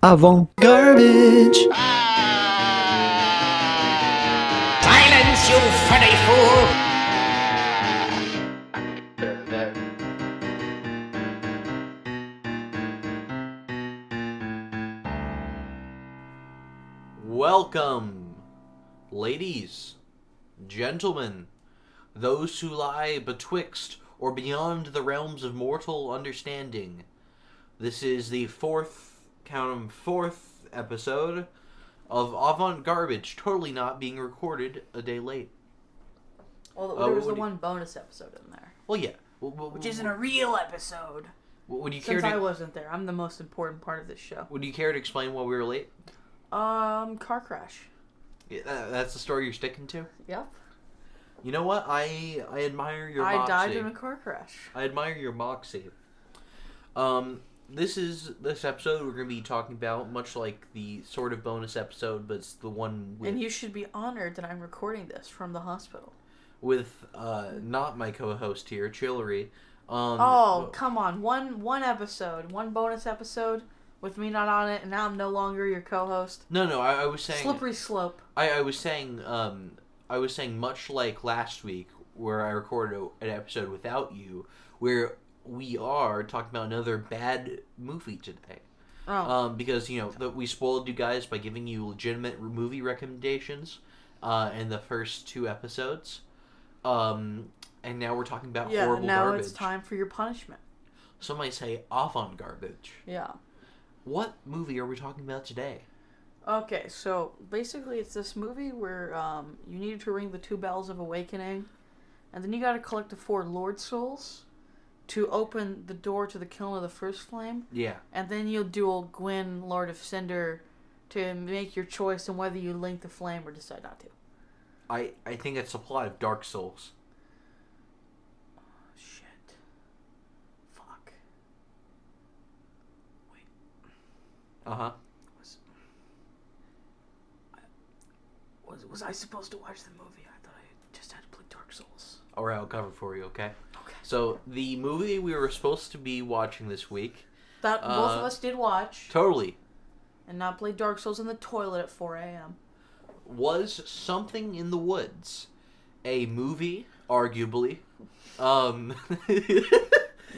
Avant-Garbage. Silence, you funny fool! Welcome, ladies, gentlemen, those who lie betwixt or beyond the realms of mortal understanding. This is the fourth episode of Avant-Garbage, totally not being recorded a day late. Well, there was the one bonus episode in there. Well, yeah. Which isn't a real episode. Would you Since I wasn't there. I'm the most important part of this show. Would you care to explain why we were late? Car crash. Yeah, that's the story you're sticking to? Yep. You know what? I admire your moxie. I died in a car crash. I admire your moxie. This episode we're going to be talking about, much like the sort of bonus episode, but it's the one with... And you should be honored that I'm recording this from the hospital. With, not my co-host here, Chillery. Come on. One episode, one bonus episode with me not on it, and now I'm no longer your co-host. No, I was saying... Slippery slope. I was saying much like last week, where I recorded an episode without you, where we are talking about another bad movie today. Because, we spoiled you guys by giving you legitimate movie recommendations in the first two episodes. And now we're talking about horrible now garbage. it's time for your punishment. Some might say avant-garbage. Yeah. What movie are we talking about today? Okay, so basically it's this movie where you need to ring the 2 bells of awakening, and then you gotta collect the 4 Lord Souls to open the door to the kiln of the first flame. Yeah. And then you'll duel Gwyn, Lord of Cinder, to make your choice on whether you link the flame or decide not to. I think it's the plot of Dark Souls. Oh, shit. Fuck. Wait. Uh-huh. Was I supposed to watch the movie? I thought I just had to play Dark Souls. Alright, I'll cover for you, okay? Okay. So, the movie we were supposed to be watching this week... That both of us did watch. Totally. And not play Dark Souls in the toilet at 4 a.m. Was Something in the Woods. A movie, arguably.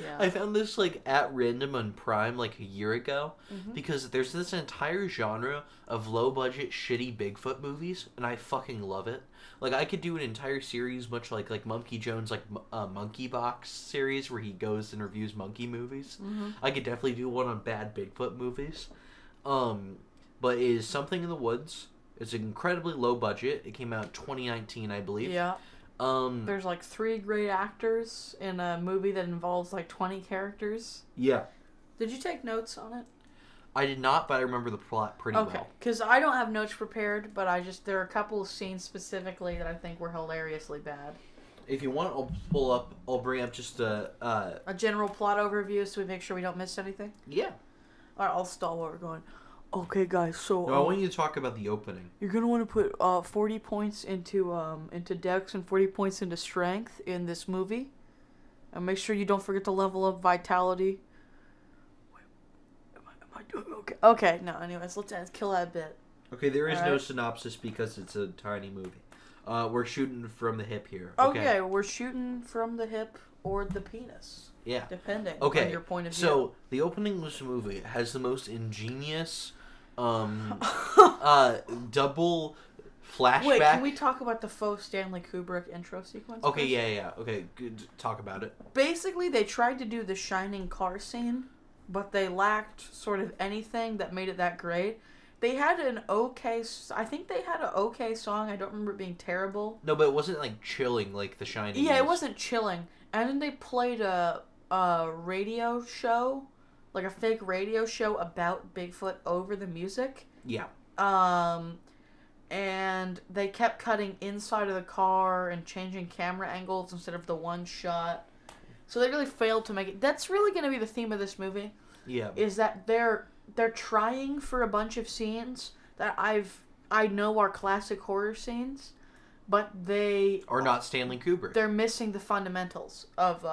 Yeah. I found this, at random on Prime, a year ago. Mm-hmm. Because there's this entire genre of low-budget, shitty Bigfoot movies, and I fucking love it. I could do an entire series, much like Monkey Jones', Monkey Box series, where he goes and reviews monkey movies. Mm-hmm. I could definitely do one on bad Bigfoot movies. But it is Something in the Woods. It's incredibly low budget. It came out in 2019, I believe. Yeah. There's 3 great actors in a movie that involves 20 characters. Yeah. Did you take notes on it? I did not, but I remember the plot pretty well. Okay, because I don't have notes prepared, but there are a couple of scenes specifically that I think were hilariously bad. If you want, I'll bring up just a general plot overview so we make sure we don't miss anything? Yeah. Alright, I'll stall while we're going. Okay, guys, so... No, I want you to talk about the opening. You're going to want to put 40 points into Dex and 40 points into Strength in this movie. And make sure you don't forget to level up Vitality. Wait, am I doing okay? Okay, no, anyways, let's kill that bit. Okay, there is no synopsis because it's a tiny movie. We're shooting from the hip here. Okay, we're shooting from the hip or the penis. Yeah. Depending on your point of view. So, the opening of this movie has the most ingenious... double flashback. Wait, can we talk about the faux Stanley Kubrick intro sequence? Okay, yeah. Okay, good. Talk about it. Basically, they tried to do the shining car scene, but they lacked sort of anything that made it that great. They had I think they had an okay song. I don't remember it being terrible. No, but it wasn't chilling like The Shining. Yeah, it wasn't chilling. And then they played a radio show. A fake radio show about Bigfoot over the music. Yeah. And they kept cutting inside of the car and changing camera angles instead of the one shot. So they really failed to make it. That's really going to be the theme of this movie. Yeah. Is that they're trying for a bunch of scenes that I know are classic horror scenes, but they are not Stanley Kubrick. They're missing the fundamentals of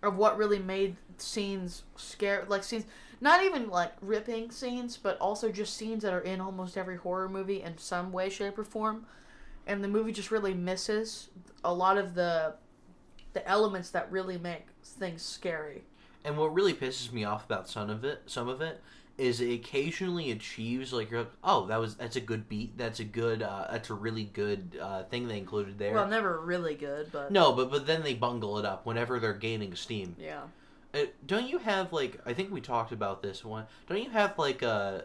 what really made scenes scary. Scenes, not even like ripping scenes, but also just scenes that are in almost every horror movie in some way, shape, or form. And the movie just really misses a lot of the elements that really make things scary. And what really pisses me off about some of it, is it occasionally achieves, like, you're like, oh, that's a good beat, that's a really good thing they included there. Well, never really good, but... No, but then they bungle it up whenever they're gaining steam. Yeah. Don't you have, like, I think we talked about this one, don't you have, like, I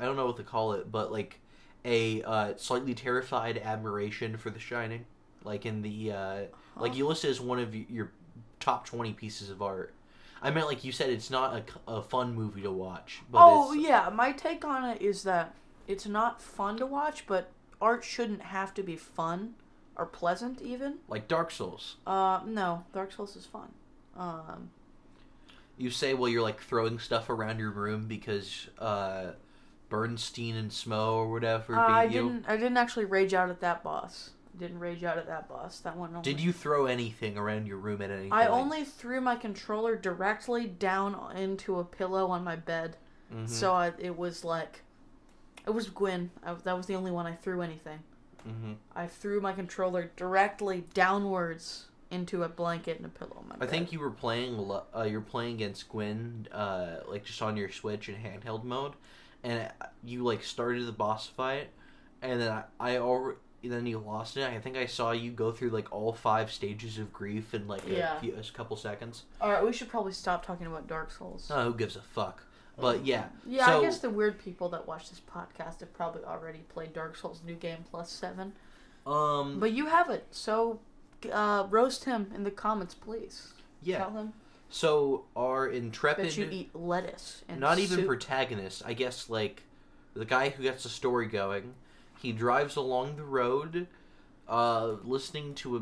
don't know what to call it, but, like, a slightly terrified admiration for The Shining? Like, in the, like, you list it as one of your top 20 pieces of art. I meant, like you said, it's not a fun movie to watch. But yeah. My take on it is that it's not fun to watch, but art shouldn't have to be fun or pleasant, even. Like Dark Souls. No. Dark Souls is fun. You say, well, you're, like, throwing stuff around your room because, Bernstein and Smo or whatever beat you? I didn't actually rage out at that boss. That one only. Did you throw anything around your room at any point? I only threw my controller directly down into a pillow on my bed. Mm-hmm. So it was Gwyn. That was the only one I threw anything. Mm-hmm. I threw my controller directly downwards into a blanket and a pillow on my bed. I think you were playing against Gwyn, like, just on your Switch in handheld mode, and you, like, started the boss fight, and then then you lost it. I think I saw you go through, like, all 5 stages of grief in, like, a couple seconds. Alright, we should probably stop talking about Dark Souls. Oh, who gives a fuck? But, yeah. Yeah, so, I guess the weird people that watch this podcast have probably already played Dark Souls New Game Plus 7. But you haven't, so roast him in the comments, please. Yeah. Tell him. So, our intrepid... That you eat lettuce and not soup. Even protagonist. I guess, like, the guy who gets the story going... He drives along the road, listening to a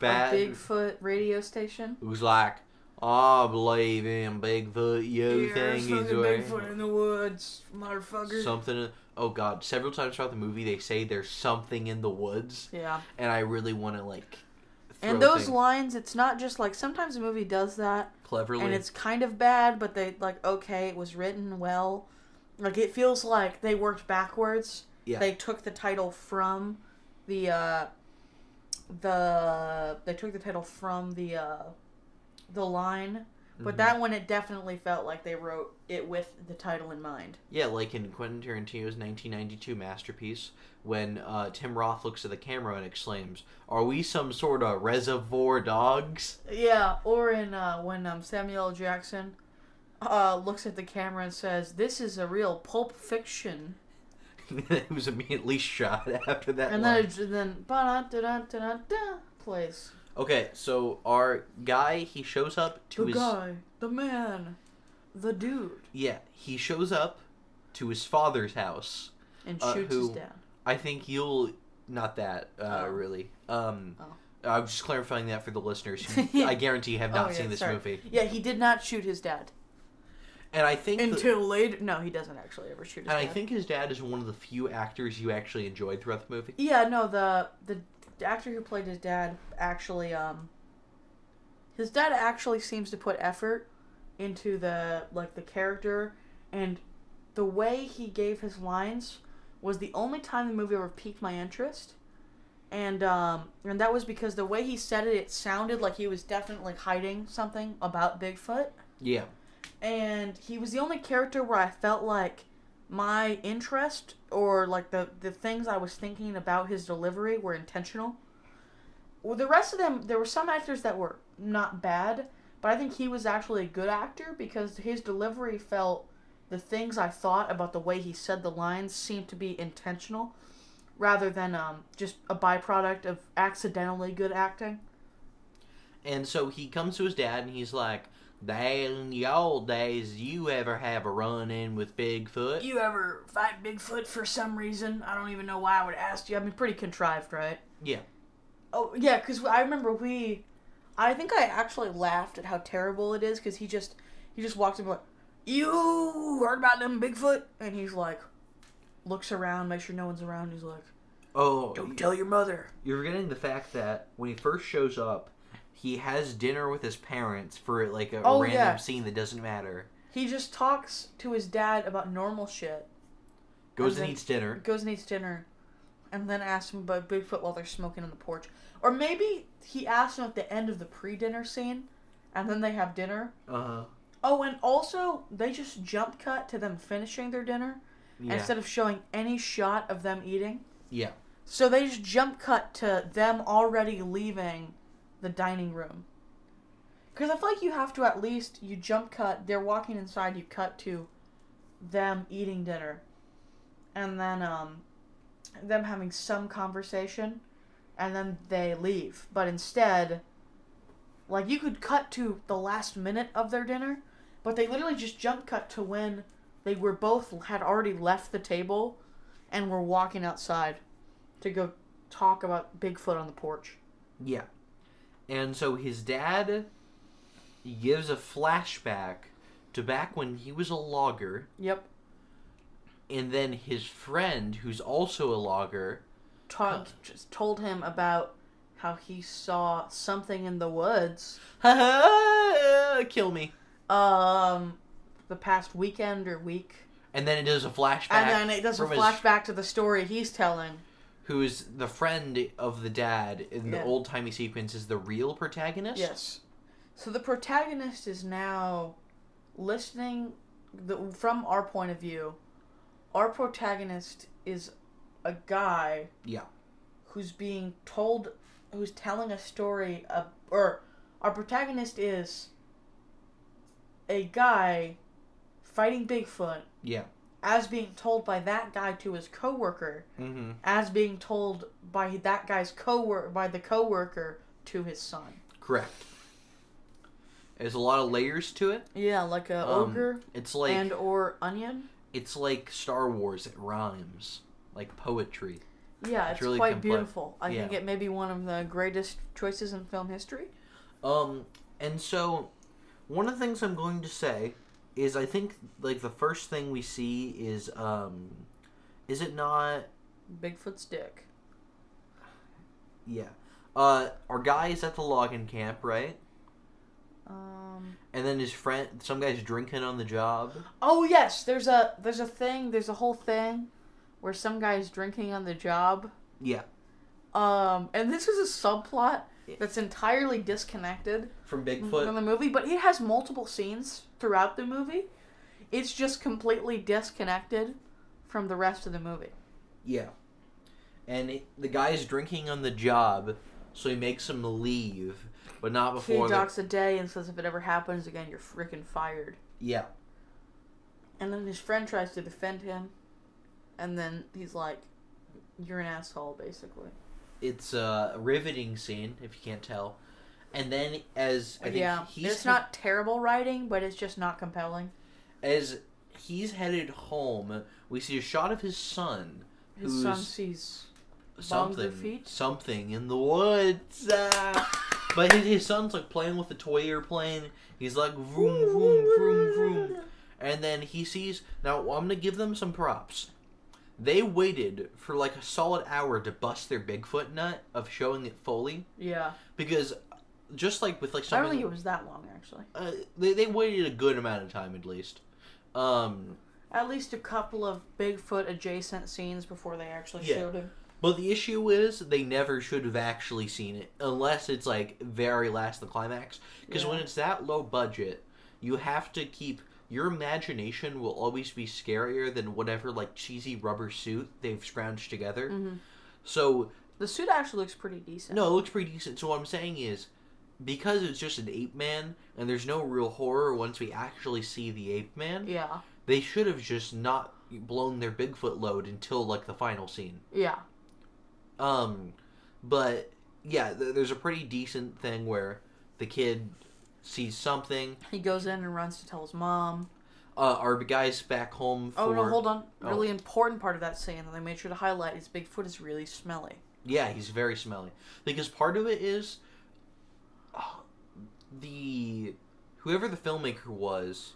Bigfoot radio station. Who's like, I believe in Bigfoot, you think he's Bigfoot in the woods, motherfucker. Something, oh god, several times throughout the movie they say there's something in the woods. Yeah. And I really want to, like, and those lines, it's not just, like, sometimes the movie does that. Cleverly. And it's kind of bad, but they, like, okay, it was written well. Like, it feels like they worked backwards. Yeah. They took the title from the line, but that one, it definitely felt like they wrote it with the title in mind. Yeah, like in Quentin Tarantino's 1992 masterpiece, when Tim Roth looks at the camera and exclaims, "Are we some sort of Reservoir Dogs?" Yeah, or in when Samuel L. Jackson looks at the camera and says, "This is a real Pulp Fiction." It was immediately shot after that. And line. then plays. Okay, so our guy, he shows up to the man, the dude. Yeah, he shows up to his father's house. And shoots his dad. I think not that, really. I'm just clarifying that for the listeners who I guarantee have not seen this movie. Yeah, he did not shoot his dad. And I think until later, no, he doesn't actually ever shoot his dad. And I think his dad is one of the few actors you actually enjoyed throughout the movie. Yeah, no, the actor who played his dad actually, his dad actually seems to put effort into the character, and the way he gave his lines was the only time the movie ever piqued my interest. And that was because the way he said it sounded like he was definitely hiding something about Bigfoot. Yeah. And he was the only character where I felt like my interest or like the things I was thinking about his delivery were intentional. Well, the rest of them, there were some actors that were not bad, but I think he was actually a good actor because his delivery felt, the things I thought about the way he said the lines seemed to be intentional rather than just a byproduct of accidentally good acting. And so he comes to his dad and he's like, "Dad, in the old days, you ever have a run-in with Bigfoot? You ever fight Bigfoot for some reason? I don't even know why I would ask you. I mean, pretty contrived, right?" Yeah. Oh, yeah, because I remember I think I actually laughed at how terrible it is, because he just walks in like, "You heard about them Bigfoot?" And he's like, looks around, makes sure no one's around, he's like, "Oh, don't tell your mother." You're forgetting the fact that when he first shows up, he has dinner with his parents for, like, a random scene that doesn't matter. He just talks to his dad about normal shit. Goes and eats dinner. And then asks him about Bigfoot while they're smoking on the porch. Or maybe he asks him at the end of the pre-dinner scene, and then they have dinner. Uh-huh. Oh, and also, they just jump cut to them finishing their dinner, instead of showing any shot of them eating. Yeah. So they just jump cut to them already leaving the dining room. Because I feel like you have to at least, you jump cut, they're walking inside, you cut to them eating dinner. And then, them having some conversation, and then they leave. But instead, like, you could cut to the last minute of their dinner, but they literally just jump cut to when they were both had already left the table and were walking outside to go talk about Bigfoot on the porch. Yeah. And so his dad gives a flashback to back when he was a logger. Yep. And then his friend, who's also a logger, Just told him about how he saw something in the woods. Kill me. The past weekend or week. And then it does a flashback. And then it does a flashback to the story he's telling. Who's the friend of the dad in the old-timey sequence is the real protagonist? Yes. So the protagonist is now listening, from our point of view, our protagonist is a guy who's being told, who's telling a story, or our protagonist is a guy fighting Bigfoot. Yeah. As being told by that guy to his coworker, as being told by that guy's by the coworker to his son. Correct. There's a lot of layers to it. Yeah, like a ogre. It's like or onion. It's like Star Wars. It rhymes like poetry. Yeah, it's really quite beautiful. I think it may be one of the greatest choices in film history. And so one of the things I'm going to say is I think, like, the first thing we see is it not... Bigfoot's dick. Yeah. Our guy is at the logging camp, right? And then his friend, some guy's drinking on the job. Oh, yes! There's a whole thing where some guy's drinking on the job. Yeah. And this is a subplot that's entirely disconnected from Bigfoot from the movie, but it has multiple scenes throughout the movie. It's just completely disconnected from the rest of the movie. Yeah. And the guy's drinking on the job, so he makes him leave, but not before... He docks a day and says if it ever happens again, you're freaking fired. Yeah. And then his friend tries to defend him, and then he's like, you're an asshole, basically. It's a riveting scene, if you can't tell. And then as... it's not terrible writing, but it's just not compelling. As he's headed home, we see a shot of his son. His son sees something in the woods. But his son's like playing with a toy airplane. He's like, vroom, vroom, vroom, vroom. And then he sees... Now, I'm going to give them some props. They waited for like a solid hour to bust their Bigfoot nut of showing it fully. Yeah. Because just like with like something... I don't think it was that long, actually. They waited a good amount of time, at least. At least a couple of Bigfoot adjacent scenes before they actually showed him. But the issue is, they never should have actually seen it. Unless it's like very last the climax. Because when it's that low budget, you have to keep... Your imagination will always be scarier than whatever, like, cheesy rubber suit they've scrounged together. Mm-hmm. So... The suit actually looks pretty decent. No, it looks pretty decent. So what I'm saying is, because it's just an ape man, and there's no real horror once we actually see the ape man, they should have just not blown their Bigfoot load until, like, the final scene. Yeah. But, yeah, there's a pretty decent thing where the kid... sees something. He goes in and runs to tell his mom. Our guy's back home for... Oh, no, hold on. Really important part of that scene that they made sure to highlight is Bigfoot is really smelly. Yeah, he's very smelly. Because part of it is... whoever the filmmaker was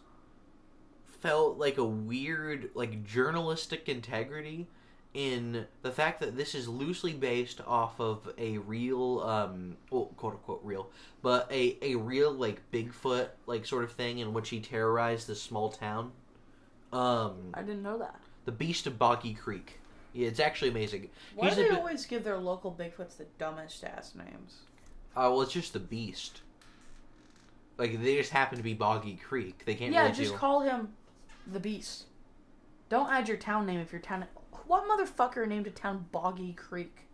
felt like a weird, like, journalistic integrity in the fact that this is loosely based off of a real, well, quote unquote real, but a real, like, Bigfoot, like, sort of thing in which he terrorized this small town. I didn't know that. The Beast of Boggy Creek. Yeah, it's actually amazing. Why do they always give their local Bigfoots the dumbest ass names? Well, it's just the Beast. Like, they just happen to be Boggy Creek. They can't Yeah, really just call him the Beast. Don't add your town name if your town... What motherfucker named a town Boggy Creek?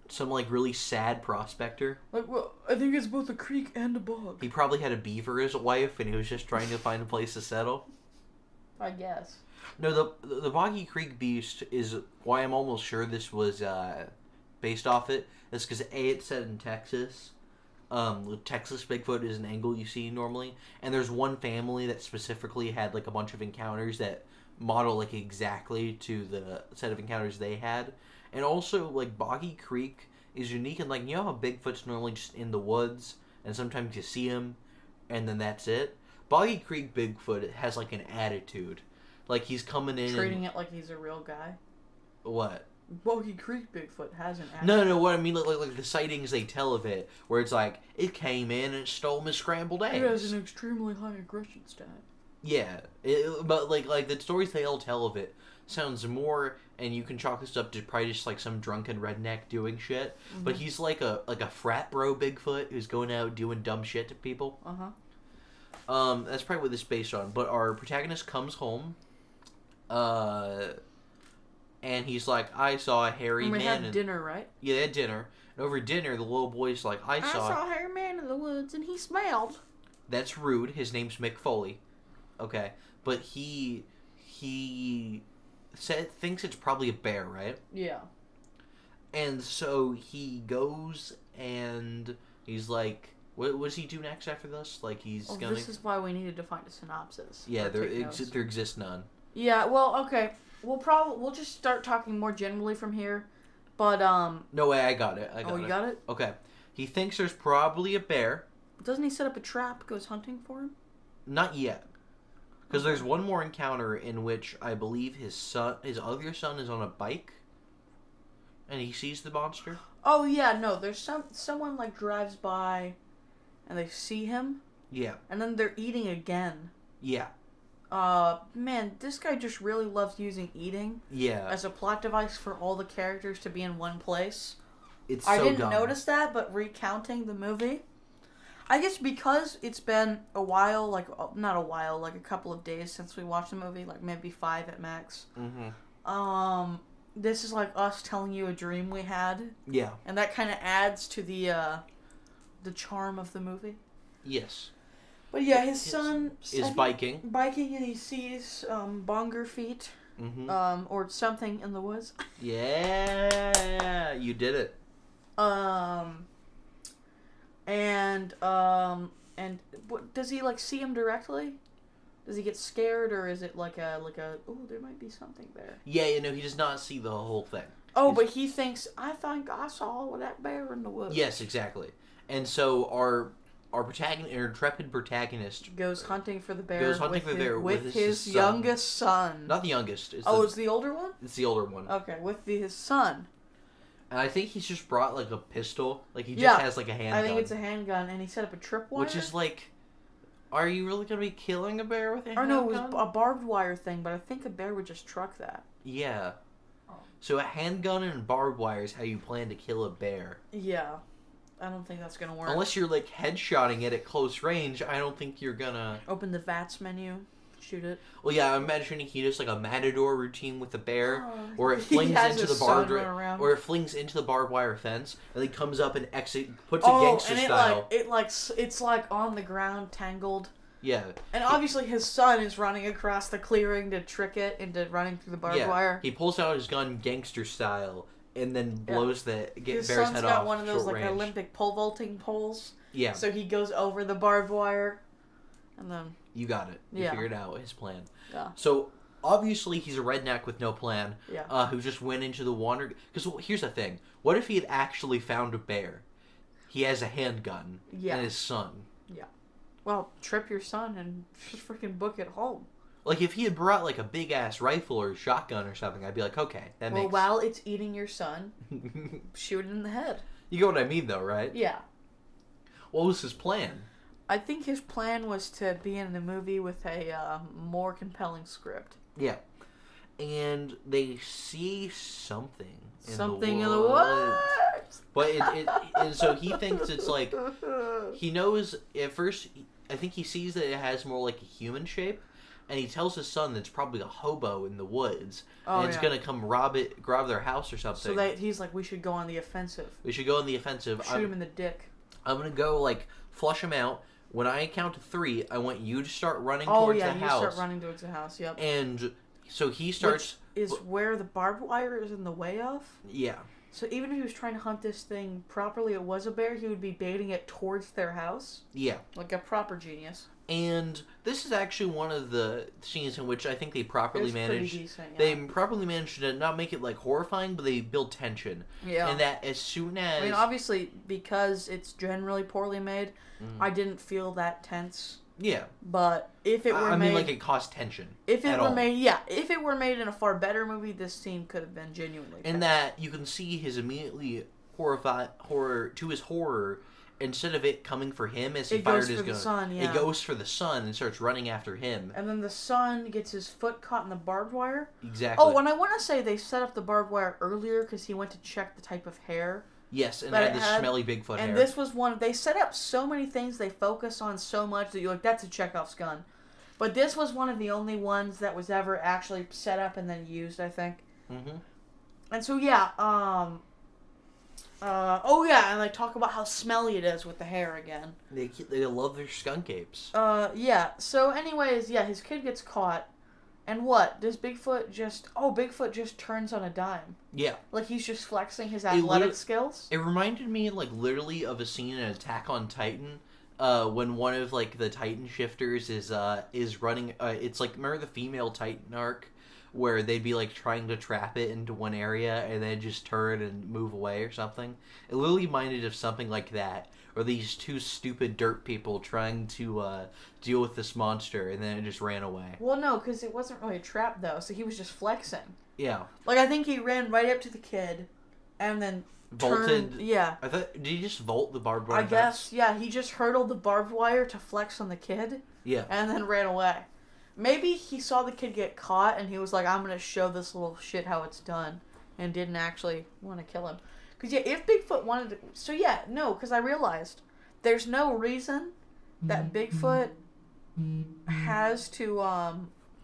Some, like, really sad prospector. Like, well, I think it's both a creek and a bog. He probably had a beaver as a wife, and he was just trying to find a place to settle. I guess. No, the Boggy Creek Beast is why I'm almost sure this was based off it. It's because A, it's set in Texas. Texas Bigfoot is an angle you see normally, and there's one family that specifically had like a bunch of encounters that model like exactly to the set of encounters they had. And also, like, Boggy Creek is unique, and like, you know how Bigfoot's normally just in the woods and sometimes you see him and then that's it. Boggy Creek Bigfoot has like an attitude. Like, he's coming in treating it like he's a real guy. What? Boggy Creek Bigfoot has an attitude. No, what I mean, like the sightings they tell of it, where it's like, it came in and stole my scrambled eggs. It has an extremely high aggression stat. Yeah, but like the stories they all tell of it sounds more, and you can chalk this up to probably just like some drunken redneck doing shit. Mm-hmm. But he's like a frat bro Bigfoot who's going out doing dumb shit to people. That's probably what this is based on. But our protagonist comes home, and he's like, I saw a hairy man. We had dinner, right? Yeah, they had dinner. And over dinner, the little boy's like, I saw a hairy man in the woods, and he smelled. That's rude. His name's Mick Foley. Okay, but he thinks it's probably a bear, right? Yeah. And so he goes and he's like, what does he do next after this? Like, he's gonna... This is why we needed to find a synopsis. Yeah, there exists none. Yeah, well, okay. We'll just start talking more generally from here, but No way, I got it. You got it? Okay. He thinks there's probably a bear. Doesn't he set up a trap, goes hunting for him? Not yet. Because there's one more encounter in which I believe his other son is on a bike, and he sees the monster. Oh yeah, no, there's someone like drives by, and they see him. Yeah. And then they're eating again. Yeah. Man, this guy just really loves using eating. Yeah. As a plot device for all the characters to be in one place. It's so dumb. I didn't notice that, but recounting the movie, I guess because it's been a while, like, not a while, like a couple of days since we watched the movie, like maybe 5 at max. Mm-hmm. This is like us telling you a dream we had. Yeah. And that kind of adds to the charm of the movie. Yes. But yeah, his son is biking. Biking, and he sees bonger feet. Mm-hmm. Or something in the woods. Yeah, you did it. And does he like see him directly? Does he get scared, or is it like a oh, there might be something there? Yeah, he does not see the whole thing. Oh, but he thinks, I think I saw that bear in the woods. Yes, exactly. And so our intrepid protagonist goes hunting for the bear. Goes hunting for the bear with his youngest son. Not the youngest. It's the older one? It's the older one. Okay, with his son. And I think he's just brought like a pistol. Like he just has like a handgun. I think it's a handgun, and he set up a tripwire. Which is like, are you really gonna be killing a bear with a handgun? Or no, it was a barbed wire thing, but I think a bear would just truck that. Yeah. Oh. So a handgun and barbed wire is how you plan to kill a bear. Yeah. I don't think that's gonna work. Unless you're like headshotting it at close range, I don't think you're gonna... Open the VATS menu, shoot it. Well, yeah, I'm imagining he does like a matador routine with the bear, or it flings into the barbed wire fence, and then comes up and puts a gangster style. It's like on the ground, tangled. Yeah. And obviously his son is running across the clearing to trick it into running through the barbed wire. He pulls out his gun gangster style, and then blows the bear's head off. His son's got one of those like Olympic pole vaulting poles. Yeah. So he goes over the barbed wire, and then... You got it. You figured out his plan. Yeah. So, obviously, he's a redneck with no plan. Yeah. Who just went into the water... Because here's the thing. What if he had actually found a bear? He has a handgun. Yeah. And his son. Yeah. Well, trip your son and just freaking book it home. Like, if he had brought, like, a big-ass rifle or a shotgun or something, I'd be like, okay, that makes... Well, while it's eating your son, shoot it in the head. You get what I mean, though, right? Yeah. What was his plan? I think his plan was to be in the movie with a more compelling script. Yeah. And they see something in something the in the woods. But and so he thinks it's like, he knows, at first, I think he sees that it has more like a human shape, and he tells his son that it's probably a hobo in the woods, and it's gonna come grab their house or something. So he's like, we should go on the offensive. We should go on the offensive. Shoot him in the dick. I'm gonna go, like, flush him out. When I count to 3, I want you to start running towards the house. Oh, yeah, you start running towards the house, yep. And so he starts... Which is where the barbed wire is in the way of? Yeah. So even if he was trying to hunt this thing properly, it was a bear, he would be baiting it towards their house? Yeah. Like a proper genius. And this is actually one of the scenes in which I think they properly managed... Decent, yeah. They properly managed to not make it, like, horrifying, but they build tension. Yeah. And that as soon as... I mean, obviously, because it's generally poorly made, I didn't feel that tense. Yeah. But if it were made... I mean, like, it caused tension. If it were made... Yeah, if it were made in a far better movie, this scene could have been genuinely tense. And that you can see his immediately horror... To his horror... Instead of it coming for him as he fired his gun, it goes for the son and starts running after him. And then the son gets his foot caught in the barbed wire. Exactly. Oh, and I want to say they set up the barbed wire earlier because he went to check the type of hair. Yes, and it had the smelly Bigfoot hair. And this was one. They set up so many things. They focus on so much that you're like, that's a Chekhov's gun. But this was one of the only ones that was ever actually set up and then used, I think. Mm-hmm. And so, yeah, and they talk about how smelly it is with the hair again. They love their skunk apes. Yeah. So, anyways, yeah, his kid gets caught, and what does Bigfoot just? Oh, Bigfoot just turns on a dime. Yeah. Like he's just flexing his athletic skills. It reminded me, like, literally of a scene in Attack on Titan, when one of, like, the Titan shifters is running. It's like, remember the female Titan arc? Where they'd be, like, trying to trap it into one area and then just turn and move away or something. It literally reminded of something like that. Or these two stupid dirt people trying to deal with this monster and then it just ran away. Well, no, because it wasn't really a trap, though, so he was just flexing. Yeah. Like, I think he ran right up to the kid and then vaulted. Yeah. I thought, did he just vault the barbed wire? I guess, yeah. He just hurdled the barbed wire to flex on the kid. Yeah. And then ran away. Maybe he saw the kid get caught and he was like, I'm going to show this little shit how it's done. And didn't actually want to kill him. Because, yeah, if Bigfoot wanted to... So, yeah, no, because I realized there's no reason that Bigfoot has to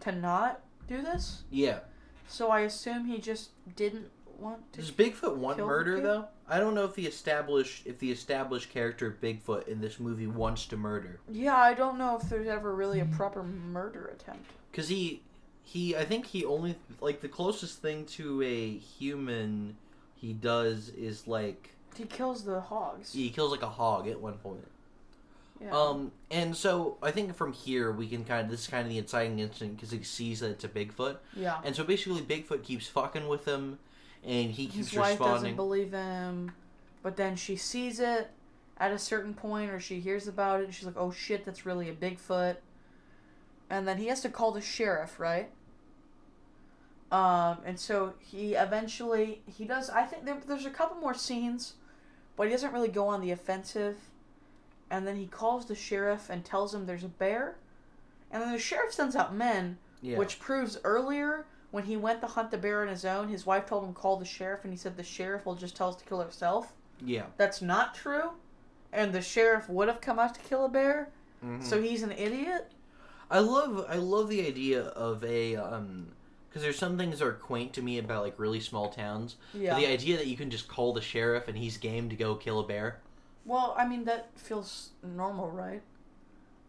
not do this. Yeah. So I assume he just didn't want to... Does Bigfoot want murder, though? I don't know if the established character of Bigfoot in this movie wants to murder. Yeah, I don't know if there's ever really a proper murder attempt. Because I think he only, like, the closest thing to a human he does is, like... He kills the hogs. He kills, like, a hog at one point. Yeah. And so I think from here we can this is kind of the inciting incident because he sees that it's a Bigfoot. Yeah. And so basically Bigfoot keeps fucking with him. And he keeps responding. His wife doesn't believe him, but then she sees it at a certain point, or she hears about it, and she's like, oh shit, that's really a Bigfoot. And then he has to call the sheriff, right? And so he does, I think there's a couple more scenes, but he doesn't really go on the offensive. And then he calls the sheriff and tells him there's a bear. And then the sheriff sends out men, which proves earlier... When he went to hunt the bear on his own, his wife told him to call the sheriff, and he said the sheriff will just tell us to kill herself. Yeah. That's not true. And the sheriff would have come out to kill a bear. Mm-hmm. So he's an idiot. I love the idea of a because there's some things that are quaint to me about, like, really small towns. Yeah. But the idea that you can just call the sheriff and he's game to go kill a bear. Well, I mean, that feels normal, right?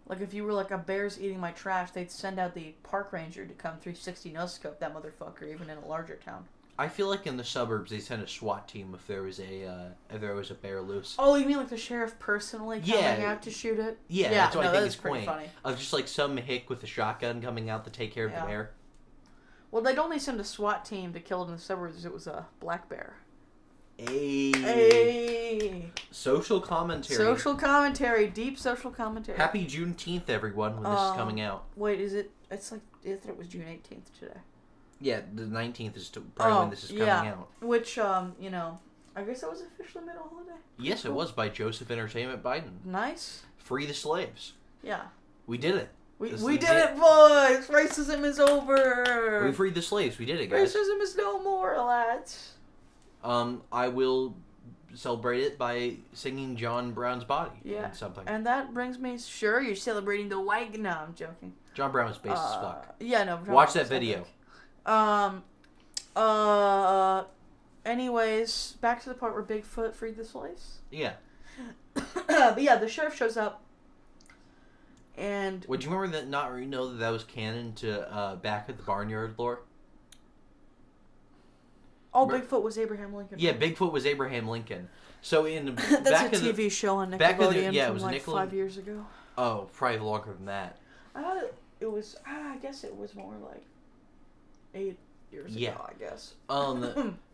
Like, if you were like, a bear's eating my trash, they'd send out the park ranger to come 360 no-scope that motherfucker, even in a larger town. I feel like in the suburbs, they send a SWAT team if there was a bear loose. Oh, you mean like the sheriff personally coming out to shoot it? Yeah, that's what I think is pretty funny. Of just, like, some hick with a shotgun coming out to take care of the bear. Well, they'd only send a SWAT team to kill it in the suburbs if it was a black bear. Hey. Social commentary. Social commentary. Deep social commentary. Happy Juneteenth, everyone, when this is coming out. Wait, is it It's like, I thought it was June 18th today. Yeah, the 19th is probably when this is coming out. Which, you know, I guess that was officially made a holiday. Yes, it was by Joseph Entertainment Biden. Nice. Free the slaves. Yeah. We did it. We did it, boys! Racism is over! We freed the slaves. We did it, guys. Racism is no more, lads. I will celebrate it by singing John Brown's Body. Yeah. Something. And that brings me, sure, you're celebrating the white... No, I'm joking. John Brown was based as fuck. Yeah, no. Watch that video. Anyways, back to the part where Bigfoot freed the slaves. Yeah. But yeah, the sheriff shows up. And... Would you remember that, not know that was canon to Back at the Barnyard lore? Oh, Bigfoot was Abraham Lincoln. Yeah, Bigfoot was Abraham Lincoln. So in that's a TV show on Nickelodeon yeah, from it was like 5 years ago. Oh, probably longer than that. I thought it was. I guess it was more like 8 years ago. I guess.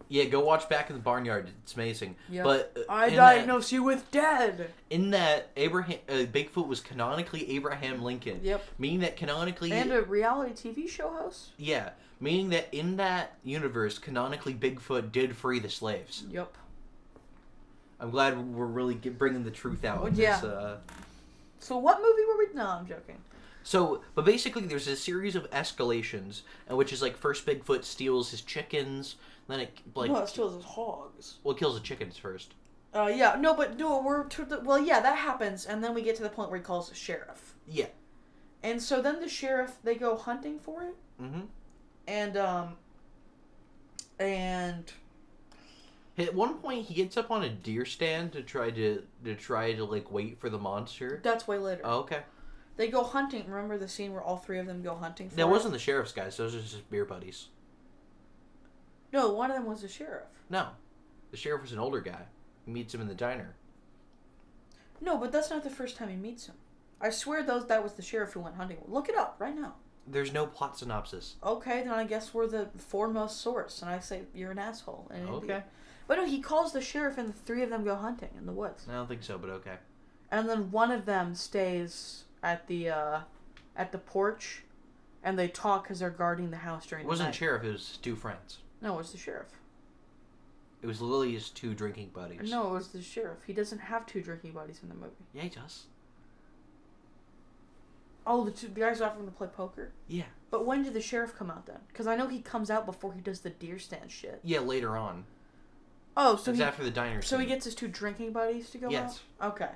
Yeah, go watch Back in the Barnyard. It's amazing. Yep. But I diagnose you with dead. In that, Bigfoot was canonically Abraham Lincoln. Yep. Meaning that canonically... And a reality TV show host. Yeah. Meaning that in that universe, canonically Bigfoot did free the slaves. Yep. I'm glad we're really bringing the truth out. Well, yeah. So what movie were we... No, I'm joking. So, but basically there's a series of escalations, which is like first Bigfoot steals his chickens, then it like... No, it steals his hogs. Well, it kills the chickens first. Yeah, no, but no, well, yeah, that happens, and then we get to the point where he calls the sheriff. Yeah. And so then the sheriff, they go hunting for it. Mm-hmm. And at one point he gets up on a deer stand to try to like wait for the monster. That's way later. Oh, okay. They go hunting. Remember the scene where all three of them go hunting for it? That wasn't the sheriff's guys. Those are just beer buddies. No, one of them was the sheriff. No. The sheriff was an older guy. He meets him in the diner. No, but that's not the first time he meets him. I swear that was the sheriff who went hunting. Look it up right now. There's no plot synopsis. Okay, then I guess we're the foremost source, and I say you're an asshole. Okay. But no, he calls the sheriff, and the three of them go hunting in the woods. I don't think so, but okay. And then one of them stays at the porch, and they talk because they're guarding the house during the night. It wasn't sheriff, it was two friends. No, it was the sheriff. It was Lily's two drinking buddies. No, it was the sheriff. He doesn't have two drinking buddies in the movie. Yeah, he does. Oh, the guys offering to play poker? Yeah. But when did the sheriff come out then? Because I know he comes out before he does the deer stand shit. Yeah, later on. Oh, so it's after the diner scene. So he gets his two drinking buddies to go out? Yes. Okay.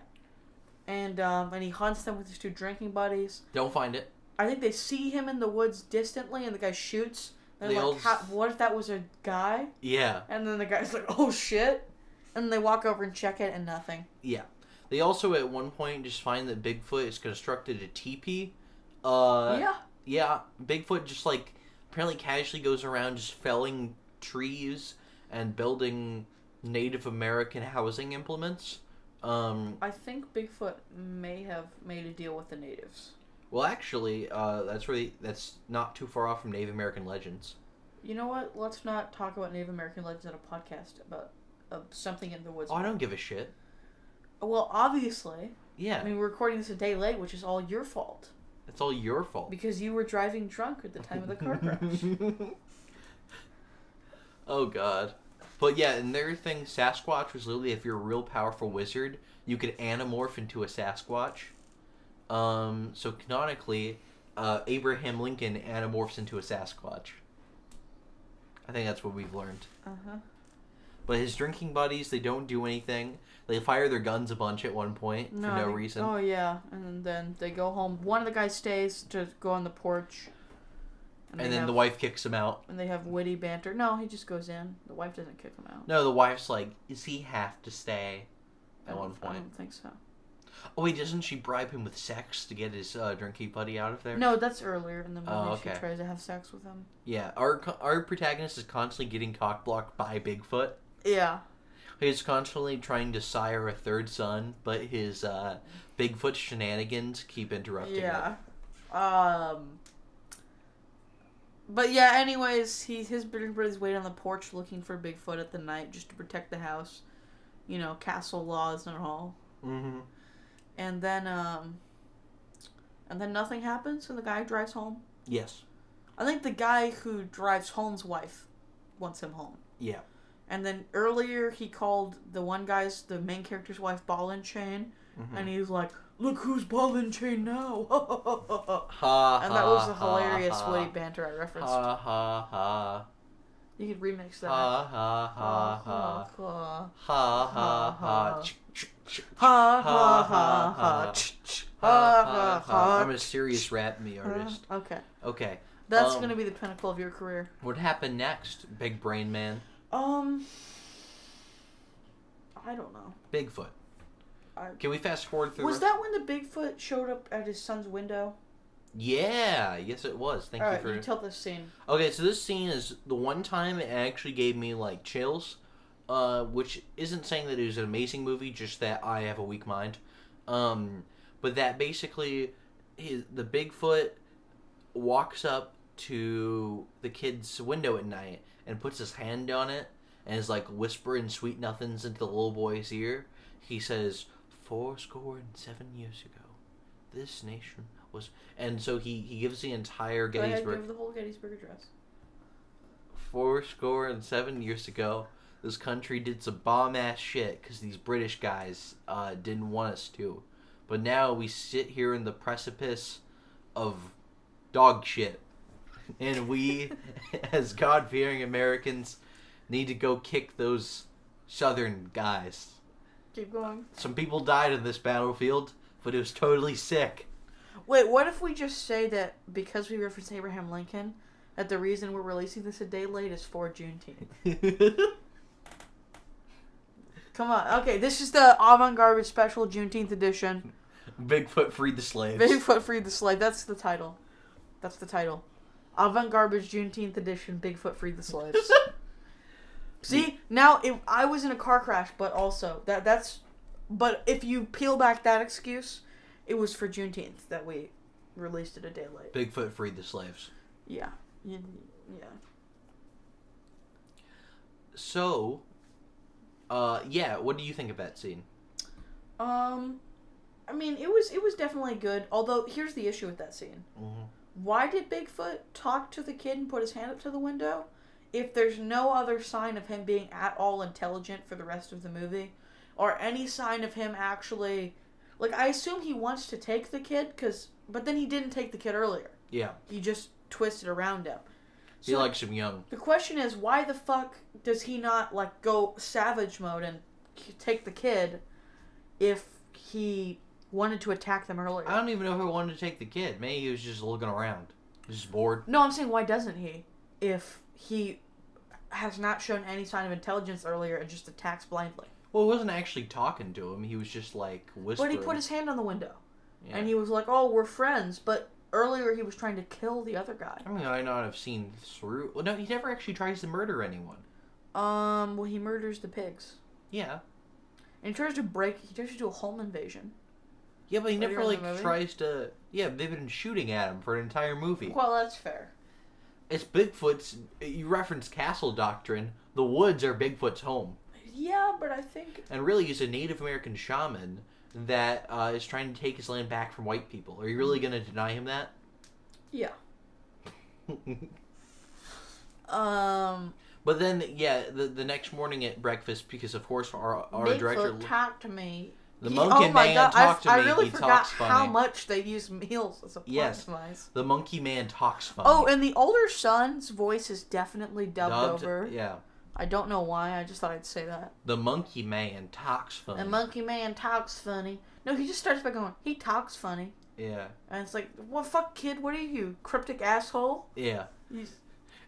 And he hunts them with his two drinking buddies. Don't find it. I think they see him in the woods distantly, and the guy shoots. They're like, what if that was a guy? Yeah. And then the guy's like, oh shit. And then they walk over and check it, and nothing. Yeah. They also, at one point, just find that Bigfoot is constructed a teepee. Yeah. Yeah. Bigfoot just, like, apparently casually goes around just felling trees and building Native American housing implements. I think Bigfoot may have made a deal with the natives. Well, actually, that's not too far off from Native American legends. You know what? Let's not talk about Native American legends in a podcast about something in the woods. Oh, I don't give a shit. Well, obviously. Yeah. I mean, we're recording this a day late, which is all your fault. It's all your fault. Because you were driving drunk at the time of the car crash. Oh, God. But yeah, another thing, Sasquatch was literally, if you're a real powerful wizard, you could anamorph into a Sasquatch. So canonically, Abraham Lincoln anamorphs into a Sasquatch. I think that's what we've learned. Uh-huh. But his drinking buddies, they don't do anything. They fire their guns a bunch at one point for no reason. Oh, yeah. And then they go home. One of the guys stays to go on the porch. And then the wife kicks him out. And they have witty banter. No, he just goes in. The wife doesn't kick him out. No, the wife's like, does he have to stay? At one point. I don't think so. Oh, wait, doesn't she bribe him with sex to get his drinking buddy out of there? No, that's earlier in the movie. Oh, okay. She tries to have sex with him. Yeah, our protagonist is constantly getting cock-blocked by Bigfoot. Yeah. He's constantly trying to sire a third son, but his Bigfoot shenanigans keep interrupting it. Yeah. But yeah, anyways, his brother's waiting on the porch looking for Bigfoot at the night just to protect the house. You know, castle laws and all. Mm-hmm. And then nothing happens, and the guy drives home. Yes. I think the guy who drives Holmes' wife wants him home. Yeah. And then earlier he called the main character's wife, ball and chain. Mm-hmm. And he was like, look who's ball and chain now. Ha, and that was a hilarious witty banter I referenced. Ha ha ha. You could remix that. Ha ha ha ha. Ha Ha ha ha. ha ha ha ha ha. I'm a serious rap me artist. Okay. Okay. That's gonna be the pinnacle of your career. What happened next, big brain man? I don't know. Bigfoot. Can we fast forward through? Was that when the Bigfoot showed up at his son's window? Yeah. Yes, it was. Thank you for. You tell this scene. Okay, so this scene is the one time it actually gave me like chills, which isn't saying that it was an amazing movie, just that I have a weak mind. But that basically, the Bigfoot walks up to the kid's window at night and puts his hand on it and is like whispering sweet nothings into the little boy's ear. He says, 7 years ago, this nation was... And so he gives the entire Gettysburg... Go ahead, give the whole Gettysburg Address. 7 years ago, this country did some bomb-ass shit because these British guys didn't want us to. But now we sit here in the precipice of dog shit. And we, as God-fearing Americans, need to go kick those Southern guys. Keep going. Some people died in this battlefield, but it was totally sick. Wait, what if we just say that because we reference Abraham Lincoln, that the reason we're releasing this a day late is for Juneteenth? Come on. Okay, this is the Avant-Garbage special Juneteenth edition. Bigfoot freed the slaves. Bigfoot freed the slave. That's the title. Avant-Garbage Juneteenth edition, Bigfoot freed the slaves. See, now I was in a car crash, but also but if you peel back that excuse, it was for Juneteenth that we released it a day late. Bigfoot freed the slaves. Yeah. So, what do you think of that scene? I mean, it was definitely good. Although here's the issue with that scene. Mm-hmm. Why did Bigfoot talk to the kid and put his hand up to the window? If there's no other sign of him being at all intelligent for the rest of the movie, or any sign of him actually, like, I assume he wants to take the kid, but then he didn't take the kid earlier. Yeah. He just twisted around him. He likes him young. The question is, why the fuck does he not, like, go savage mode and take the kid if he wanted to attack them earlier? I don't even know if he wanted to take the kid. Maybe he was just looking around. He was just bored. No, I'm saying, why doesn't he? If he has not shown any sign of intelligence earlier and just attacks blindly. Well, he wasn't actually talking to him. He was just, like, whispering. But he put his hand on the window. Yeah. And he was like, oh, we're friends. But earlier he was trying to kill the other guy. I mean, I not have seen through... Well, no, he never actually tries to murder anyone. Well, he murders the pigs. Yeah. And he tries to do a home invasion. Yeah, but he never, like, tries to... Yeah, they've been shooting at him for an entire movie. Well, that's fair. It's Bigfoot's... You reference castle doctrine. The woods are Bigfoot's home. Yeah, but I think... And really, he's a Native American shaman that is trying to take his land back from white people. Are you really going to deny him that? Yeah. But then, yeah, the next morning at breakfast, because of course our director... Bigfoot talked to me. The monkey man talked to me. I really forgot talks funny. how much they use meals as a plot device. The monkey man talks funny. Oh, and the older son's voice is definitely dubbed over. Yeah. I don't know why. I just thought I'd say that. The monkey man talks funny. The monkey man talks funny. No, he just starts by going, he talks funny. Yeah. And it's like, what fuck, kid? What are you, cryptic asshole? Yeah.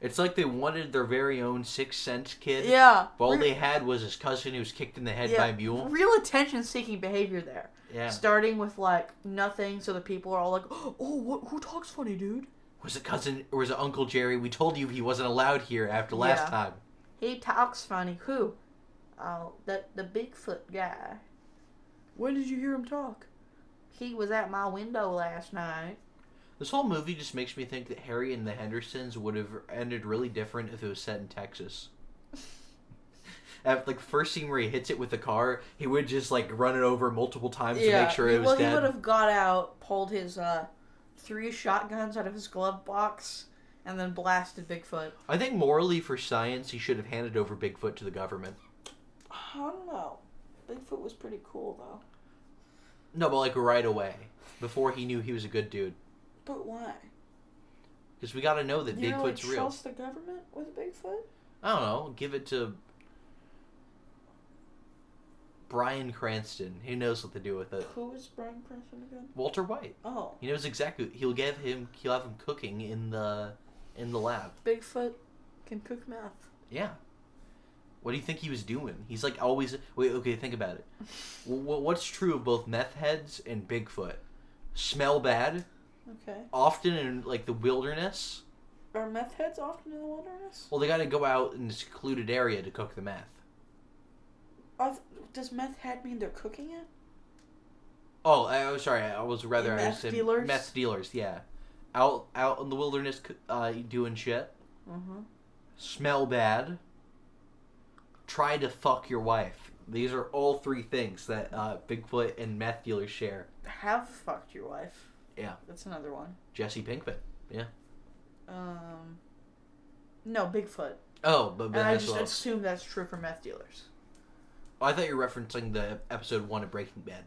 It's like they wanted their very own Sixth Sense kid. Yeah. But all they had was his cousin who was kicked in the head by a mule. Real attention-seeking behavior there. Yeah. Starting with, like, nothing, so the people are all like, oh, who talks funny, dude? Was it cousin, or was it Uncle Jerry? We told you he wasn't allowed here after last time. He talks funny. Who? Oh, the Bigfoot guy. When did you hear him talk? He was at my window last night. This whole movie just makes me think that Harry and the Hendersons would have ended really different if it was set in Texas. At like the first scene where he hits it with the car, he would just like run it over multiple times to make sure it was dead. Well, he would have got out, pulled his 3 shotguns out of his glove box and then blasted Bigfoot. I think morally for science, he should have handed over Bigfoot to the government. I don't know. Bigfoot was pretty cool, though. No, but like right away. Before he knew he was a good dude. But why? Because we gotta know that Bigfoot's real. Trust the government with Bigfoot? I don't know. Give it to Bryan Cranston. He knows what to do with it. Who is Bryan Cranston again? Walter White. Oh. He knows exactly. He'll have him cooking in the lab. Bigfoot can cook meth. Yeah. What do you think he was doing? He's like always... Wait, okay, think about it. What's true of both meth heads and Bigfoot? Smell bad. Okay. Often in, like, the wilderness. Are meth heads often in the wilderness? Well, they gotta go out in a secluded area to cook the meth. Does meth head mean they're cooking it? Oh, I was sorry. I was rather... Meth dealers? Meth dealers, yeah. Out in the wilderness doing shit. Mm-hmm. Smell bad. Try to fuck your wife. These are all 3 things that Bigfoot and meth dealers share. Have fucked your wife. Yeah. That's another one. Jesse Pinkman. Yeah. No, Bigfoot. Oh, but and I just assume that's true for meth dealers. Oh, I thought you were referencing the episode 1 of Breaking Bad.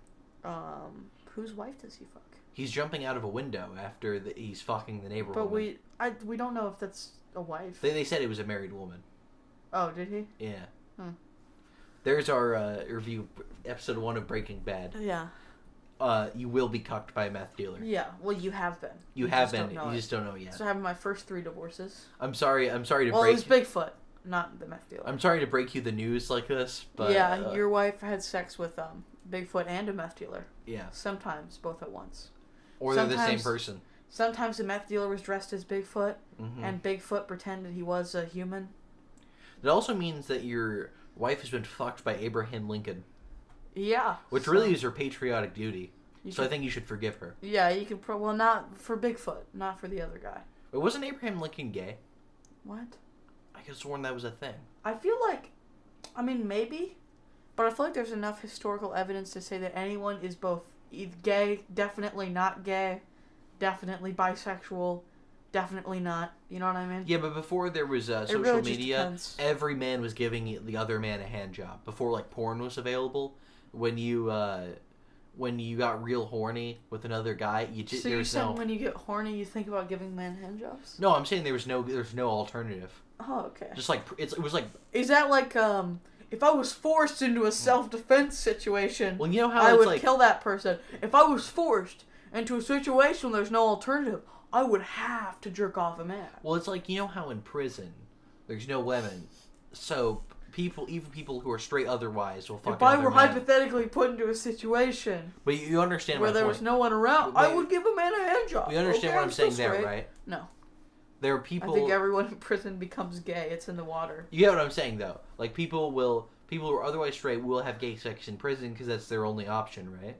Whose wife does he fuck? He's jumping out of a window after he's fucking the neighbor But woman. we don't know if that's a wife. They said it was a married woman. Oh, did he? Yeah. Hmm. There's our review, episode 1 of Breaking Bad. Yeah. You will be cucked by a meth dealer. Yeah, well, you have been. You have been. You just don't know yet. So having my first 3 divorces. I'm sorry to break... Well, it was Bigfoot, not the meth dealer. I'm sorry to break you the news like this, but... Yeah, your wife had sex with Bigfoot and a meth dealer. Yeah. Sometimes, both at once. Or they're the same person. Sometimes the meth dealer was dressed as Bigfoot, and Bigfoot pretended he was a human. It also means that your wife has been fucked by Abraham Lincoln. Yeah. Which really is her patriotic duty. So I think you should forgive her. Yeah, you could... well, not for Bigfoot. Not for the other guy. But wasn't Abraham Lincoln gay? What? I could have sworn that was a thing. I feel like... I mean, maybe. But I feel like there's enough historical evidence to say that anyone is both gay, definitely not gay, definitely bisexual, definitely not. You know what I mean? Yeah, but before there was social really media, every man was giving the other man a hand job. Before, like, porn was available, when you got real horny with another guy, So you said when you get horny, you think about giving men hand jobs? No, I'm saying there's no alternative. Oh, okay. Just like it was like. Is that like if I was forced into a self-defense situation, well, you know how I would like, kill that person. If I was forced into a situation where there's no alternative, I would have to jerk off a man. Well, it's like, you know how in prison there's no women, so even people who are straight otherwise will fuck. If I were hypothetically put into a situation, but you understand where there was no one around, I would give a man a hand job. You understand what I'm saying there, right? No. There are people. I think everyone in prison becomes gay. It's in the water. You get what I'm saying, though. Like people who are otherwise straight will have gay sex in prison because that's their only option, right?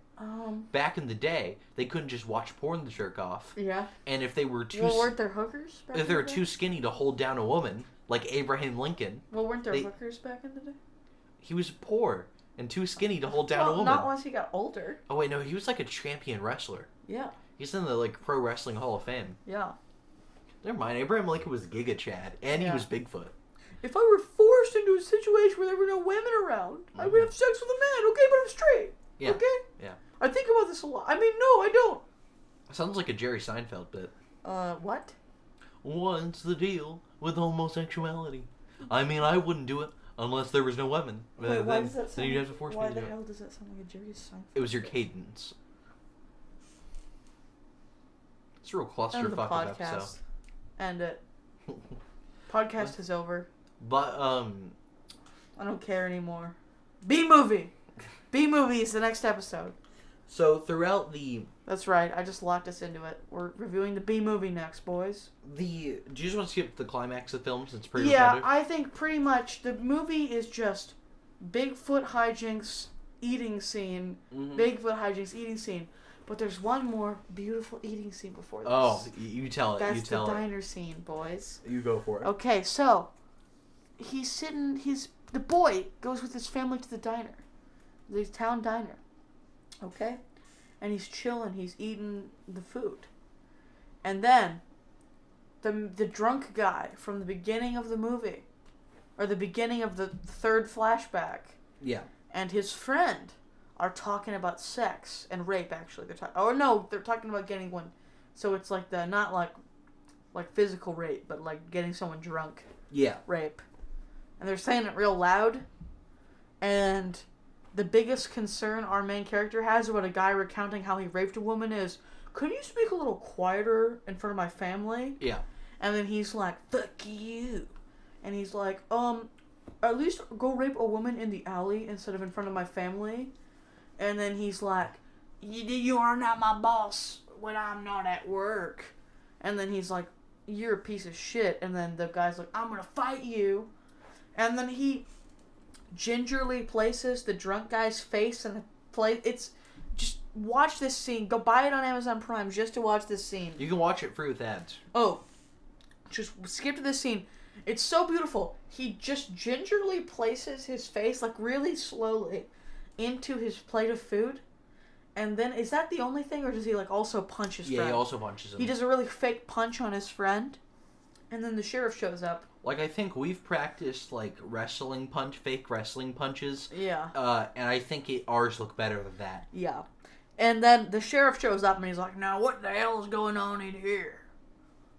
Back in the day, they couldn't just watch porn to jerk off. Yeah. And if they were too, weren't there hookers? If they were too skinny to hold down a woman, like Abraham Lincoln. Well, weren't there hookers back in the day? He was poor and too skinny to hold down a woman. Not once he got older. Oh wait, no, he was like a champion wrestler. Yeah. He's in the like Pro Wrestling Hall of Fame. Yeah. Never mind, Abraham Lincoln was Giga Chad, and he was Bigfoot. If I were forced into a situation where there were no women around, I would have sex with a man, okay? But I'm straight. Yeah. Okay? Yeah. I think about this a lot. I mean, no, I don't. Sounds like a Jerry Seinfeld bit. What? What's the deal with homosexuality? I mean, I wouldn't do it unless there was no women. Wait, why does that sound? Then you'd have to force me to do it. Why the hell does that sound like a Jerry Seinfeld? It was your cadence. It's a real clusterfuck of episode. End it. Podcast is over. But, I don't care anymore. B-movie! B-movie is the next episode. So, throughout the... That's right, I just locked us into it. We're reviewing the B-movie next, boys. Do you just want to skip the climax of the film since it's pretty repetitive? repetitive? I think pretty much the movie is just Bigfoot hijinks, eating scene, Bigfoot hijinks, eating scene. But there's one more beautiful eating scene before this. Oh, you tell it. That's the diner scene, boys. You go for it. Okay, so the boy goes with his family to the diner, the town diner. Okay, and he's chilling. He's eating the food, And then the drunk guy from the beginning of the movie, or the beginning of the third flashback, Yeah. and his friend are talking about sex and rape. Actually, they're talking about getting one. So it's like not like physical rape, but like getting someone drunk. Yeah. Rape, and they're saying it real loud. And the biggest concern our main character has about a guy recounting how he raped a woman is, could you speak a little quieter in front of my family? Yeah. And then he's like, fuck you. And he's like, at least go rape a woman in the alley instead of in front of my family. And then he's like, you are not my boss when I'm not at work. And then he's like, you're a piece of shit. And then the guy's like, I'm gonna fight you. And then he gingerly places the drunk guy's face in the plate. It's just watch this scene. Go buy it on Amazon Prime just to watch this scene. You can watch it free with ads. Oh, just skip to this scene. It's so beautiful. He just gingerly places his face, like really slowly, into his plate of food. And then, is that the only thing, or does he like also punch his friend? Yeah, he also punches him. He does a really fake punch on his friend. And then the sheriff shows up. Like, I think we've practiced, like, fake wrestling punches. Yeah. And I think ours look better than that. Yeah. And then the sheriff shows up and he's like, now what the hell is going on in here?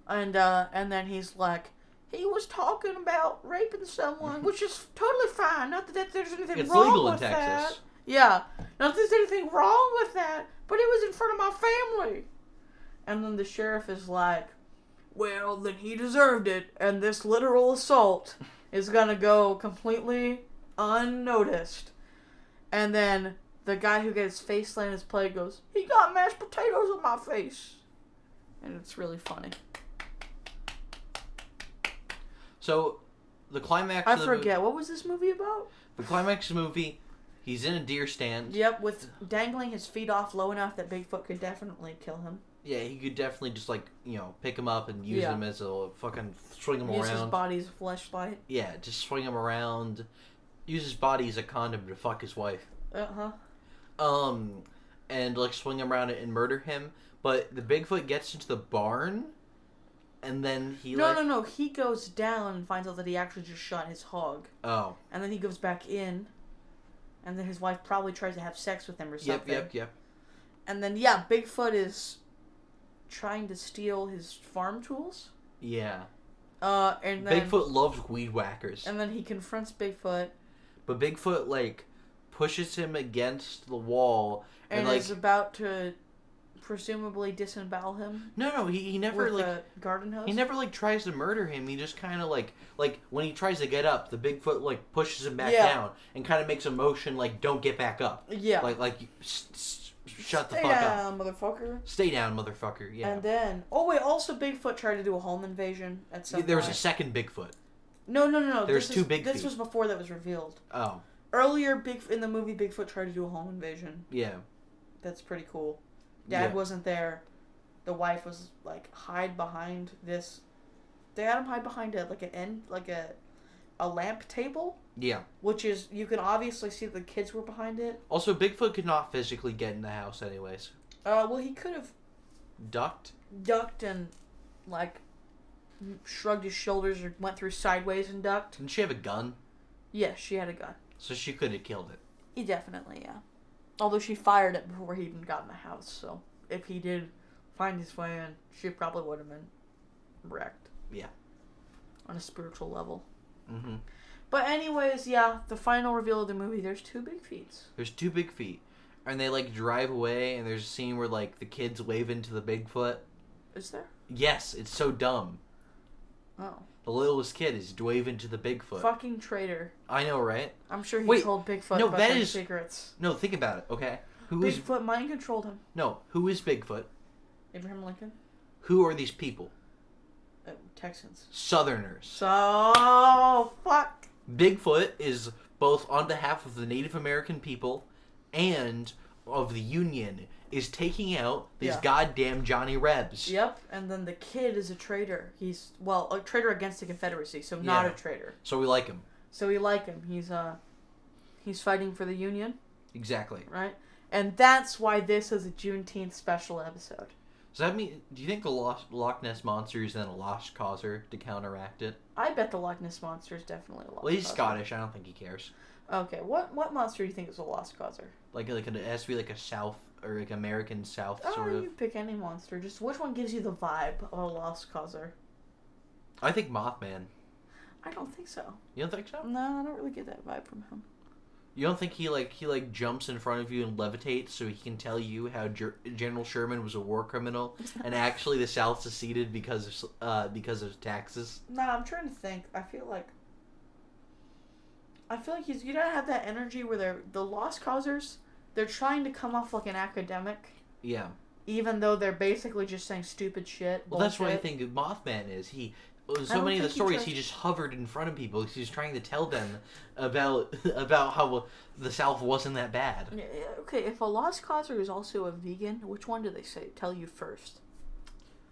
And then he's like, he was talking about raping someone, which is totally fine. Not that there's anything It's wrong legal in with Texas. that. Yeah. Not that there's anything wrong with that, but it was in front of my family. And then the sheriff is like, well, then he deserved it, and this literal assault is gonna go completely unnoticed. And then the guy who gets his face slammed in his plate goes, he got mashed potatoes on my face. And it's really funny. So, the climax I of the forget, what was this movie about? The climax of the movie, he's in a deer stand. Yep, with dangling his feet off low enough that Bigfoot could definitely kill him. Yeah, he could definitely just, like, pick him up and use him as a fucking swing him Use around. his body as a fleshlight. Yeah, just swing him around. Use his body as a condom to fuck his wife. Uh-huh. And, like, swing him around and murder him. But the Bigfoot gets into the barn, and then he, No. He goes down and finds out that he actually just shot his hog. Oh. And then he goes back in, and then his wife probably tries to have sex with him or something. Yep. And then, yeah, Bigfoot is trying to steal his farm tools. Yeah. And then Bigfoot loves weed whackers. And then he confronts Bigfoot. But Bigfoot, like, pushes him against the wall. And like, is about to presumably disembowel him. No, he never, with like... a garden hose? He never, like, tries to murder him. He just kind of, like, when he tries to get up, the Bigfoot, like, pushes him back down and kind of makes a motion, like, don't get back up. Yeah. Like shut the fuck up. Stay down, motherfucker. Stay down, motherfucker, yeah. And then... Oh, wait, also Bigfoot tried to do a home invasion at some point. There was a second Bigfoot. No. There's two Bigfoot. This was before that was revealed. Oh. Earlier, in the movie, Bigfoot tried to do a home invasion. Yeah. That's pretty cool. Dad wasn't there. The wife was like, hide behind this. They had him hide behind a lamp table. Yeah. Which is, you can obviously see the kids were behind it. Also, Bigfoot could not physically get in the house anyways. Well, he could have ducked and, like, shrugged his shoulders or went through sideways and ducked. Didn't she have a gun? Yes, she had a gun. So she could have killed it. Definitely, yeah. Although she fired it before he even got in the house, so if he did find his way in, she probably would have been wrecked. Yeah. On a spiritual level. Mm-hmm. But anyways, yeah, the final reveal of the movie, there's two big feet. There's two big feet. And they, like, drive away, and there's a scene where, like, the kids wave into the Bigfoot. Is there? Yes, it's so dumb. Oh. The littlest kid is waving to the Bigfoot. Fucking traitor. I know, right? I'm sure he told Bigfoot about their secrets. No, think about it, okay? Bigfoot mind controlled him. No, who is Bigfoot? Abraham Lincoln. Who are these people? Texans. Southerners. So, fuck. Bigfoot is both on behalf of the Native American people and of the Union, is taking out these goddamn Johnny Rebs. Yep, and then the kid is a traitor. He's, well, a traitor against the Confederacy, so not a traitor. So we like him. He's fighting for the Union. Exactly. Right? And that's why this is a Juneteenth special episode. Does that mean? Do you think the Loch Ness monster is then a lost causer to counteract it? I bet the Loch Ness monster is definitely a lost Well, he's causer. Scottish. I don't think he cares. Okay, what monster do you think is a lost causer? It has to be like a South or like American South sort of. You pick any monster. Just which one gives you the vibe of a lost causer? I think Mothman. I don't think so. You don't think so? No, I don't really get that vibe from him. You don't think he jumps in front of you and levitates so he can tell you how General Sherman was a war criminal and actually the South seceded because of taxes? No, I'm trying to think. I feel like he's, you don't have that energy where the lost causers, they're trying to come off like an academic. Yeah. Even though they're basically just saying stupid shit. Well, that's what I think Mothman is. So many of the stories, he just hovered in front of people. He's trying to tell them about how the South wasn't that bad. Yeah, okay, if a lost causer is also a vegan, which one do they tell you first?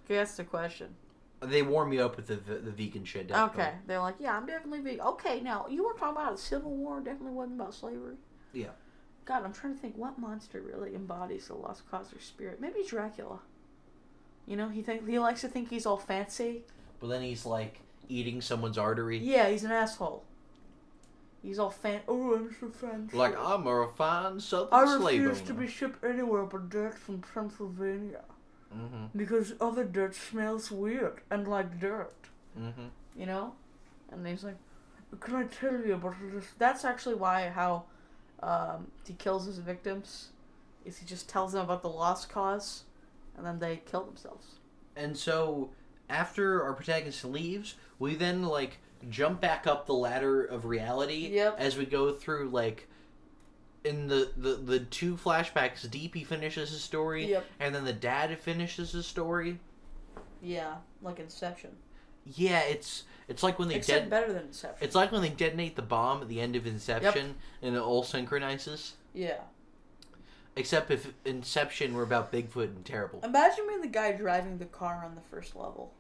Okay, that's the question. They warm you up with the vegan shit, definitely. Okay, they're like, yeah, I'm definitely vegan. Okay, now, you were talking about the Civil War, definitely wasn't about slavery. Yeah. God, I'm trying to think what monster really embodies the lost causer spirit. Maybe Dracula. You know, he likes to think he's all fancy. But then he's like eating someone's artery. Yeah, he's an asshole. He's all oh, I'm so fancy. Like, I'm a refined Southern slave owner. I refuse to be shipped anywhere but dirt from Pennsylvania. Mm-hmm. Because other dirt smells weird and like dirt. Mm-hmm. You know? And he's like, can I tell you about this? That's actually how he kills his victims. Is he just tells them about the lost cause, and then they kill themselves. And so, after our protagonist leaves, we then, jump back up the ladder of reality. Yep. As we go through, in the two flashbacks, Deep, he finishes his story. Yep. And then the dad finishes his story. Yeah, like Inception. Yeah, it's like when they Except better than Inception. It's like when they detonate the bomb at the end of Inception, and it all synchronizes. Yeah. Except if Inception were about Bigfoot and terrible. Imagine being the guy driving the car on the first level.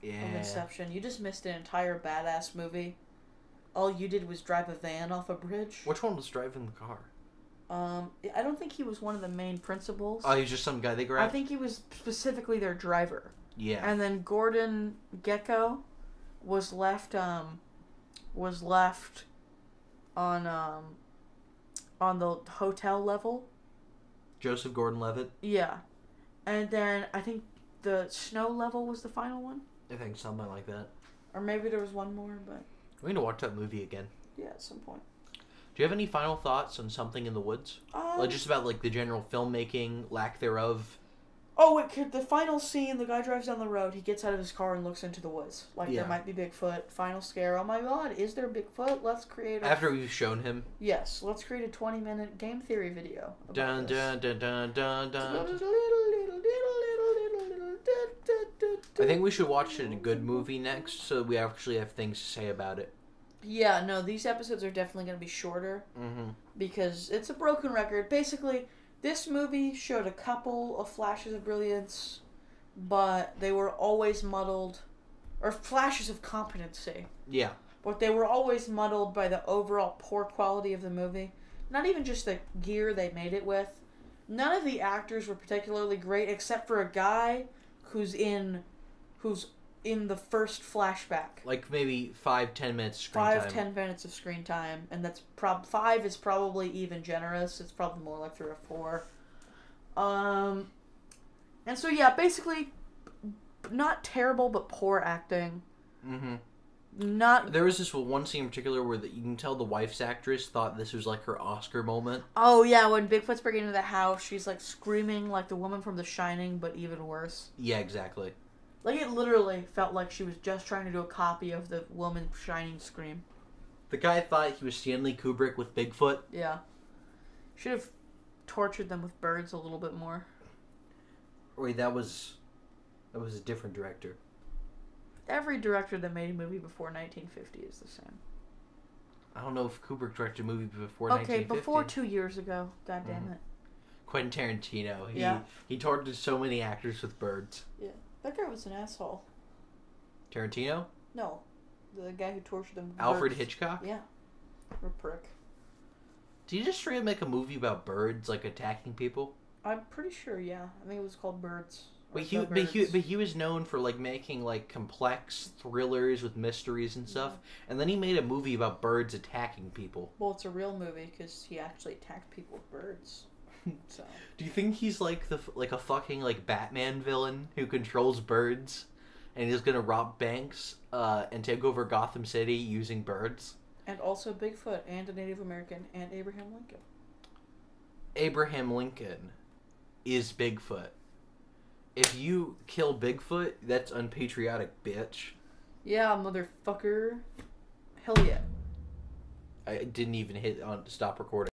Yeah. Of Inception. You just missed an entire badass movie. All you did was drive a van off a bridge. Which one was driving the car? I don't think he was one of the main principals. Oh, he was just some guy they grabbed? I think he was specifically their driver. Yeah. And then Gordon Gekko was left on the hotel level. Joseph Gordon-Levitt? Yeah. And then I think the snow level was the final one. I think something like that. Or maybe there was one more, but... We need to watch that movie again. Yeah, at some point. Do you have any final thoughts on Something in the Woods? Just about, the general filmmaking, lack thereof? Oh, wait, the final scene, the guy drives down the road, he gets out of his car and looks into the woods. There might be Bigfoot. Final scare. Oh my god, is there Bigfoot? Let's create After we've shown him? Yes, let's create a 20-minute game theory video about dun, this. dun, dun, dun, dun, dun. I think we should watch a good movie next, so we actually have things to say about it. Yeah, no, these episodes are definitely going to be shorter. Mm-hmm. Because it's a broken record. Basically, this movie showed a couple of flashes of brilliance, but they were always muddled, or flashes of competency. Yeah. But they were always muddled by the overall poor quality of the movie. Not even just the gear they made it with. None of the actors were particularly great, except for a guy who's in the first flashback. Maybe 5-10 minutes screen time. 5-10 minutes of screen time, and that's 5 is probably even generous. It's probably more like 3 or 4. And so yeah, basically, not terrible but poor acting. Mm-hmm. There was this one scene in particular where you can tell the wife's actress thought this was her Oscar moment. Oh yeah, when Bigfoot's breaking into the house, she's screaming like the woman from The Shining, but even worse. Yeah, exactly. It literally felt like she was just trying to do a copy of the woman Shining scream. The guy thought he was Stanley Kubrick with Bigfoot. Yeah. Should have tortured them with birds a little bit more. Wait, that was a different director. Every director that made a movie before 1950 is the same. I don't know if Kubrick directed a movie before 1950. Okay, before 2 years ago. God damn it. Quentin Tarantino. Yeah. He tortured so many actors with birds. Yeah. That guy was an asshole. Tarantino? No. The guy who tortured them with Alfred birds. Hitchcock? Yeah. Or prick. Did you just straight up make a movie about birds, attacking people? I'm pretty sure, yeah. I think it was called Birds. But he was known for like making like complex thrillers with mysteries and stuff, and then he made a movie about birds attacking people. Well, it's a real movie because he actually attacked people with birds. So. Do you think he's like a fucking like Batman villain who controls birds, and he's gonna rob banks and take over Gotham City using birds? And also Bigfoot and a Native American and Abraham Lincoln. Abraham Lincoln is Bigfoot. If you kill Bigfoot, that's unpatriotic, bitch. Yeah, motherfucker. Hell yeah. I didn't even hit on stop recording.